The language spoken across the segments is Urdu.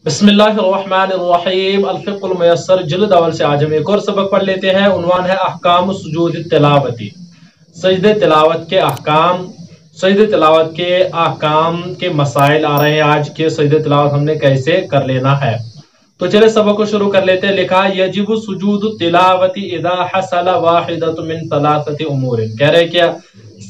بسم اللہ الرحمن الرحیم الفقہ المیسر جلد اول سے آج ہم ایک اور سبق پڑھ لیتے ہیں۔ عنوان ہے احکام سجود تلاوتی، سجدہ تلاوت کے احکام۔ سجدہ تلاوت کے احکام کے مسائل آ رہے ہیں آج کے۔ سجدہ تلاوت ہم نے کیسے کر لینا ہے، تو چلے سبق کو شروع کر لیتے ہیں۔ لکھا یجب سجود تلاوتی اذا حصل واحدۃ من ثلاثۃ امور، کہہ رہے کیا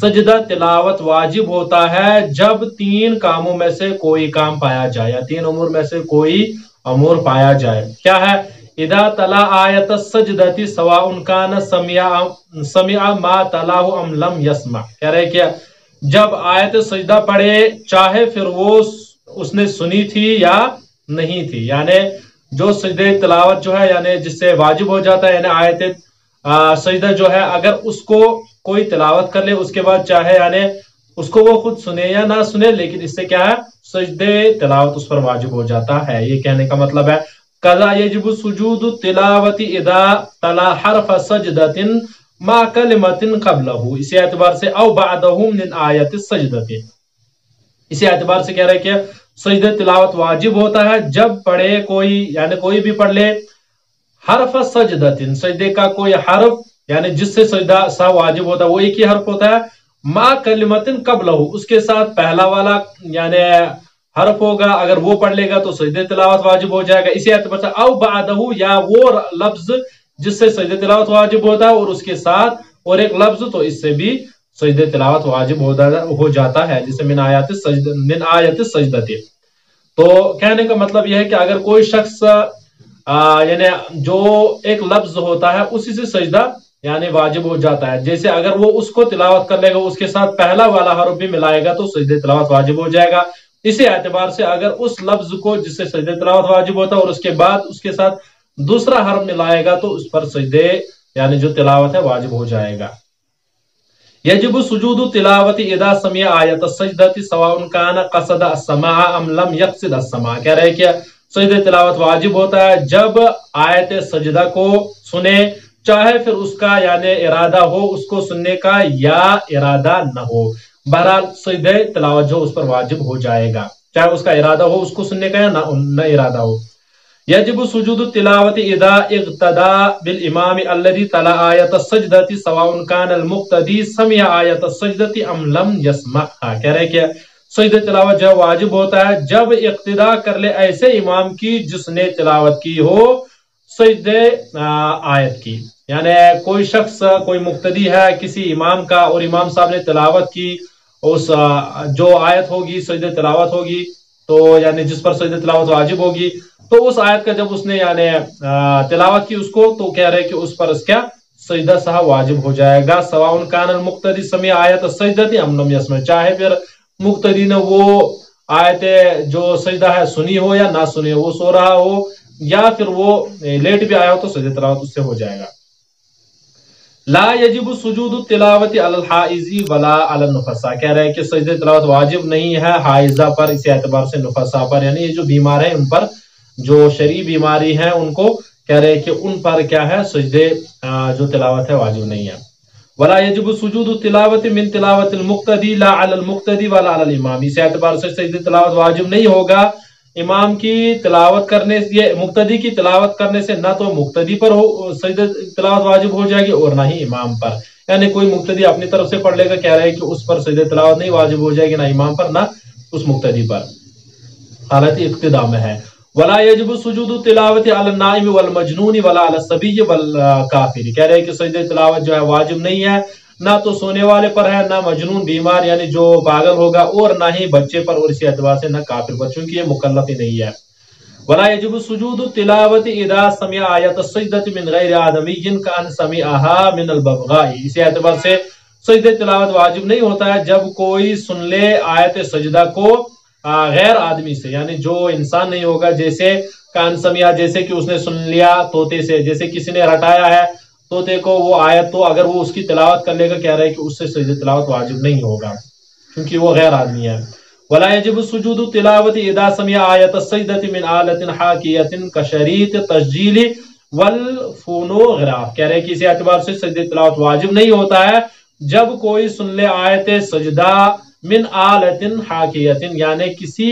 سجدہ تلاوت واجب ہوتا ہے جب تین کاموں میں سے کوئی کام پایا جائے، یا تین امور میں سے کوئی امور پایا جائے۔ کیا ہے؟ اذا تلا آیت السجدۃ سواء کان سمع ما تلاه ام لم يسمع، کہہ رہے کیا جب آیت سجدہ پڑھے چاہے پھر وہ اس نے سنی تھی یا نہیں تھی، یعنی جو سجدہ تلاوت جو ہے یعنی جس سے واجب ہو جاتا ہے، یعنی آیت سجدہ جو ہے اگر اس کو کوئی تلاوت کر لے اس کے بعد چاہے یعنی اس کو وہ خود سنے یا نہ سنے، لیکن اس سے کیا ہے سجدہ تلاوت اس پر واجب ہو جاتا ہے۔ یہ کہنے کا مطلب ہے قضا یجب سجود تلاوت اذا تلا حرف سجدۃ ما کلمۃ قبلہ، اسی اعتبار سے او بعدہ من آیت السجدۃ، اسی اعتبار سے کہہ رہے کہ سجدہ تلاوت واجب ہوتا ہے جب پڑھے کوئی، یعنی کوئی بھی پڑھ لے حرف سجدۃ، سجدے کا کوئی حرف یعنی جس سے سجدہ سا واجب ہوتا ہے وہ ایک ہی حرف ہوتا ہے، ما کلمۃ قبلہ اس کے ساتھ پہلا والا یعنی حرف ہوگا، اگر وہ پڑھ لے گا تو سجدہ تلاوت واجب ہو جائے گا۔ اسی اعتبار سے او بعدہ، یا وہ لفظ جس سے سجدہ تلاوت واجب ہوتا ہے اور اس کے ساتھ اور ایک لفظ تو اس سے بھی سجدہ تلاوت واجب ہو جاتا ہے، جسے من آیت السجدہ۔ تو کہنے کا مطلب یہ ہے کہ اگر کوئی شخص یعنی جو ایک لفظ ہوتا ہے اسی سے سجدہ یعنی واجب ہو جاتا ہے، جیسے اگر وہ اس کو تلاوت کر لے گا اس کے ساتھ پہلا والا حرف بھی ملائے گا تو سجدہ تلاوت واجب ہو جائے گا۔ اسی اعتبار سے اگر اس لفظ کو جس سے سجدہ تلاوت واجب ہوتا ہے اور اس کے بعد اس کے ساتھ دوسرا حرف ملائے گا تو اس پر سجدے یعنی جو تلاوت ہے واجب ہو جائے گا۔ یجب سجود تلاوت اذا سمع آیت السجدۃ سواء کان قصد السماع ام لم يقصد السماع، کہہ رہے کہ سجدہ تلاوت واجب ہوتا ہے جب آیت سجدہ کو سنے چاہے پھر اس کا یعنی ارادہ ہو اس کو سننے کا یا ارادہ نہ ہو، بہرحال سجدہ تلاوت جو اس پر واجب ہو جائے گا چاہے اس کا ارادہ ہو اس کو سننے کا یا نہ ارادہ ہو۔ یجب سجود التلاوت اذا اقتدى بالامام الذي تلا آیت السجدۃ سواء كان المقتدی سمع آیت السجدۃ ام لم يسمعها، کہہ رہے کہ سجدہ تلاوت جو واجب ہوتا ہے جب اقتداء کر لے ایسے امام کی جس نے تلاوت کی ہو سجدہ آیت کی، یعنی کوئی شخص کوئی مقتدی ہے کسی امام کا اور امام صاحب نے تلاوت کی اس جو آیت ہوگی سجدہ تلاوت ہوگی تو یعنی جس پر سجدہ تلاوت واجب ہوگی، تو اس آیت کا جب اس نے یعنی تلاوت کی اس کو تو کہہ رہے کہ اس پر اس کا سجدہ سہا واجب ہو جائے گا۔ سواء کان المقتدی سمع آیت السجدۃ ام لم يسمع، چاہے پھر مقتدی نے وہ آیت جو سجدہ ہے سنی ہو یا نہ سنی ہو، وہ سو رہا ہو یا پھر وہ لیٹ بھی آیا ہو تو سجدہ تلاوت اس سے ہو جائے گا۔ لا یجب سجود التلاوت علی الحائض ولا علی النفساء، کہہ رہے ہیں کہ سجدہ تلاوت واجب نہیں ہے حائضہ پر، اسی اعتبار سے نفساء پر یعنی یہ جو بیمار ہیں ان پر، جو شرعی بیماری ہیں ان کو کہہ رہے ہیں کہ ان پر کیا ہے سجدے جو تلاوت ہے واجب نہیں ہے۔ ولا یجب سجود التلاوت من تلاوت المقتدی لا علی المقتدی ولا علی الامام، اسی اعتبار سے سجدہ تلاوت واجب نہیں ہوگا امام کی تلاوت کرنے سے، مقتدی کی تلاوت کرنے سے نہ تو مقتدی پر سجدہ تلاوت واجب ہو جائے گی اور نہ ہی امام پر، یعنی کوئی مقتدی اپنی طرف سے پڑھ لے گا کہہ رہے ہیں کہ اس پر سجدہ تلاوت نہیں واجب ہو جائے گی، نہ امام پر نہ اس مقتدی پر، حالت اقتداء میں ہے۔ ولا یجب سجود التلاوت علی النائم والمجنون ولا علی الصبی والکافر، کہہ رہے ہیں کہ سجدہ تلاوت جو ہے واجب نہیں ہے نہ تو سونے والے پر ہے نہ مجنون بیمار یعنی جو پاگل ہوگا اور نہ ہی بچے پر، اور اسی اعتبار سے نہ کافر پر چونکہ یہ مکلف ہی نہیں ہے۔ ولا یجب سجود التلاوت اذا سمع آیت السجدۃ من غیر آدمی کأن سمعها من الببغاء، اسی اعتبار سے سجدہ تلاوت واجب نہیں ہوتا ہے جب کوئی سن لے آیت سجدہ کو غیر آدمی سے، یعنی جو انسان نہیں ہوگا، جیسے کان سمیا جیسے کہ اس نے سن لیا طوطے سے، جیسے کسی نے رٹایا ہے طوطے کو وہ آیت، تو اگر وہ اس کی تلاوت کر لے گا کہہ رہے کہ اس سے سجدہ تلاوت واجب نہیں ہوگا کیونکہ وہ غیر آدمی ہے۔ ولا یجب سجود التلاوت اذا سمع آیت السجدۃ من آلۃ حاکیۃ کشریط تسجیل والفونوگراف، کہہ رہے کہ اسی اعتبار سے سجدہ تلاوت واجب نہیں ہوتا ہے جب کوئی سن لے آیت سجدہ من آلۃ حاکیۃ یعنی کسی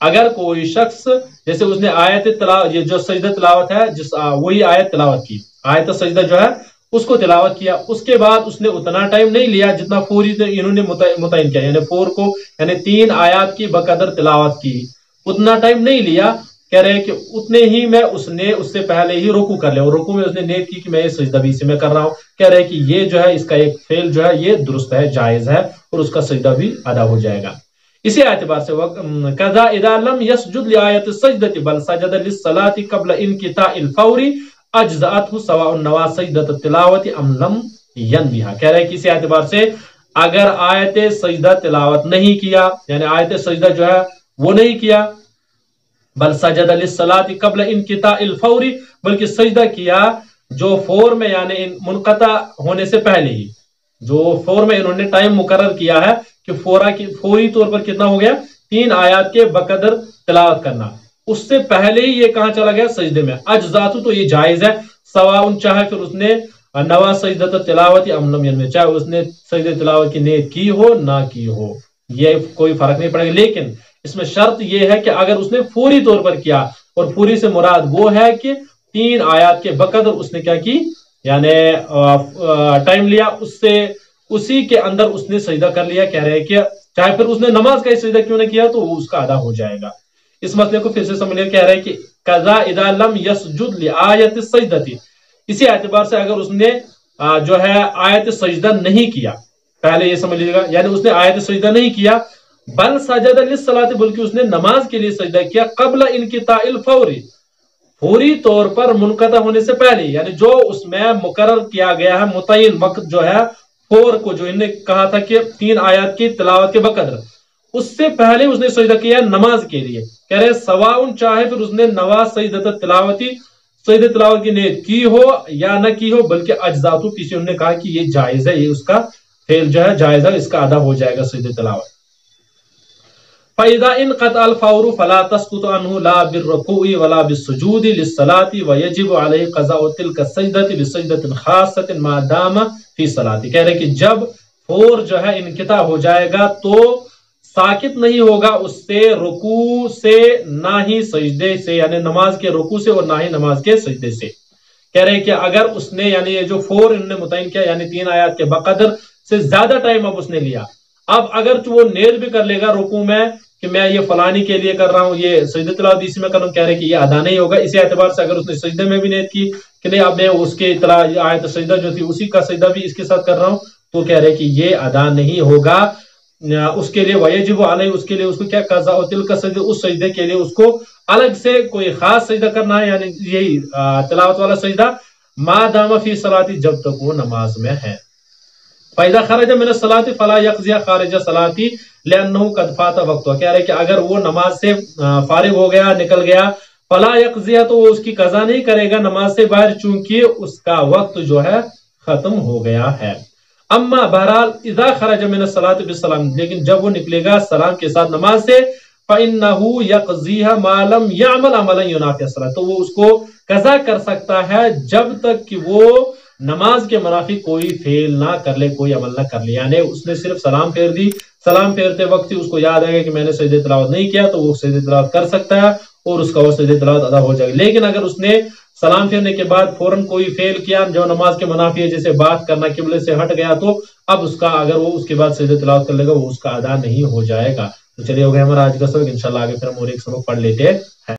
اگر کوئی شخص جیسے اس نے آیت تلاوت، یہ جو سجدہ تلاوت ہے وہی آیت تلاوت کی، آیت سجدہ جو ہے اس کو تلاوت کیا، اس کے بعد اس نے اتنا ٹائم نہیں لیا جتنا فوری انہوں نے متعین کیا، یعنی فور کو یعنی 3 آیات کی بقدر تلاوت کی، اتنا ٹائم نہیں لیا، کہہ رہے کہ اتنے ہی میں اس سے پہلے ہی رکوع کر لیا، اور رکوع میں اس نے نیت کی کہ میں یہ سجدہ بھی اسی میں کر رہا ہوں، کہہ رہے کہ یہ جو ہے اس کا ایک فعل جو ہے یہ درست ہے، جائز ہے، اور اس کا سجدہ بھی ادا ہو جائے گا۔ اسی اعتبار سے قضا اذا لم يسجد لآیت السجدة بل سجد للصلاة قبل انقطاع الفور اجزأته سواء نوى سجدة التلاوة ام لم ينويها، کہہ رہے کہ اسی اعتبار سے اگر آیت سجدہ تلاوت نہیں کیا، یعنی آیت سجدہ جو ہے وہ نہیں کیا، بل سجد للصلاة قبل انقطاع الفور، بلکہ سجدہ کیا جو فور میں یعنی منقطع ہونے سے پہلے ہی، جو فور میں انہوں نے ٹائم مقرر کیا ہے کہ فوری طور پر کتنا ہو گیا 3 آیات کے بقدر تلاوت کرنا، اس سے پہلے ہی یہ کہاں چلا گیا سجدے میں، اجزاتو تو یہ جائز ہے، سواؤن چاہے پھر اس نے نوا سجدۃ تلاوت ام لم ینوی، چاہے اس نے سجدہ تلاوت کی نیت کی ہو نہ کی ہو، یہ کوئی فرق نہیں پڑے گا، لیکن اس میں شرط یہ ہے کہ اگر اس نے فوری طور پر کیا، اور فوری سے مراد وہ ہے کہ 3 آیات کے بقدر اس نے کیا کی، یعنی ٹائم لیا، اس سے اسی کے اندر اس نے سجدہ کر لیا، کہہ رہے کہ چاہے پھر اس نے نماز کا سجدہ کیوں نہ کیا تو وہ اس کا ادا ہو جائے گا۔ اس مسئلے کو پھر سے سمجھ لیا، کہہ رہے کہ قضا اذا لم يسجد لآیت السجدہ، اسی اعتبار سے اگر اس نے جو ہے آیت سجدہ نہیں کیا، پہلے یہ سمجھ لیجیے گا، یعنی اس نے آیت سجدہ نہیں کیا، بل سجد للصلاۃ، بلکہ اس نے نماز کے لیے سجدہ کیا، قبل انقطاع الفور، فوری طور پر منقطع ہونے سے پہلے، یعنی جو اس میں مقرر کیا گیا ہے متعین وقت جو ہے فور کو، جو انہوں نے کہا تھا کہ 3 آیات کی تلاوت کے بقدر، اس سے پہلے اس نے سجدہ کیا نماز کے لیے، کہہ رہے سواؤن چاہے پھر اس نے نوا سجدۃ تلاوتی سجدہ تلاوت کی نیت کی ہو یا نہ کی ہو، بلکہ اجزاتو پیچھے انہوں نے کہا کہ یہ جائز ہے، یہ اس کا فعل جو ہے جائز ہے، اس کا ادا ہو جائے گا سجدہ تلاوت۔ فَإِذَا انقطع الفور فلا تسقط عنه لا بالركوع ولا بالسجود للصلاة ويجب عليه قضاء تلك السجدة بسجدة خاصة ما دام في صلاة، کہہ رہے کہ جب فور جو ہے انقطاع ہو جائے گا تو ساکت نہیں ہوگا اس سے رکوع سے نہ ہی سجدے سے، یعنی نماز کے رکوع سے اور نہ ہی نماز کے سجدے سے، کہہ رہے کہ اگر اس نے یعنی یہ جو فور انہوں نے متعین کیا یعنی 3 آیات کے بقدر سے زیادہ ٹائم اب اس نے لیا، اب اگر وہ نیت بھی کر لے گا رکوع میں کہ میں یہ فلانی کے لیے کر رہا ہوں، یہ سجدہ تلاوت اسی میں کر رہا ہوں، کہہ رہے کہ یہ ادا نہیں ہوگا، اسی اعتبار سے اگر اس نے سجدے میں بھی نیت کی کہ نہیں اب میں اس کے آیت سجدہ جو تھی اسی کا سجدہ بھی اس کے ساتھ کر رہا ہوں، تو کہہ رہے کہ یہ ادا نہیں ہوگا، اس کے لیے ویجب علیہ، اس کے لیے اس کو کیا قضاء تلک السجدہ، اس سجدے کے لیے اس کو الگ سے کوئی خاص سجدہ کرنا ہے، یعنی یہی تلاوت والا سجدہ، ما دام فی صلاۃ، جب تک وہ نماز میں ہے۔ فَإِذَا خَرَجَ مِنَ الصَّلَاةِ فَلَا يَقْضِيَ خَارِجَ صَلَاةِ لِأَنَّهُ قَدْ فَاتَ وَقْتُهَا، کہہ رہے کہ اگر وہ نماز سے فارغ ہو گیا نکل گیا، فَلَا يَقْضِيَ تو وہ اس کی قضا نہیں کرے گا نماز سے باہر، چونکہ اس کا وقت جو ہے ختم ہو گیا ہے۔ اما بہرحال اذا خرج من الصلاة بالسلام، لیکن جب وہ نکلے گا سلام کے ساتھ نماز سے، فَإِنَّهُ يَقْضِيهَا مَا لَمْ يَعْمَلْ عَمَلًا يُنَافِي الصَّلَاةَ، تو وہ اس کو قضا کر سکتا ہے جب تک کہ وہ نماز کے منافی کوئی فعل نہ کر لے، کوئی عمل نہ کر لے، یعنی اس نے صرف سلام پھیر دی، سلام پھیرتے وقت ہی اس کو یاد آئے گا کہ میں نے سجدہ تلاوت نہیں کیا، تو وہ سجدہ تلاوت کر سکتا ہے اور اس کا وہ سجدہ تلاوت ادا ہو جائے گا۔ لیکن اگر اس نے سلام پھیرنے کے بعد فوراً کوئی فعل کیا جو نماز کے منافی ہے، جیسے بات کرنا، قبلے سے ہٹ گیا، تو اب اس کا اگر وہ اس کے بعد سجدہ تلاوت کر لے گا وہ اس کا ادا نہیں ہو جائے گا۔ تو چلیے ہو گیا ہمارا آج کا سبق، انشاءاللہ آگے پھر ہم اور ایک سبق پڑھ لیتے ہیں۔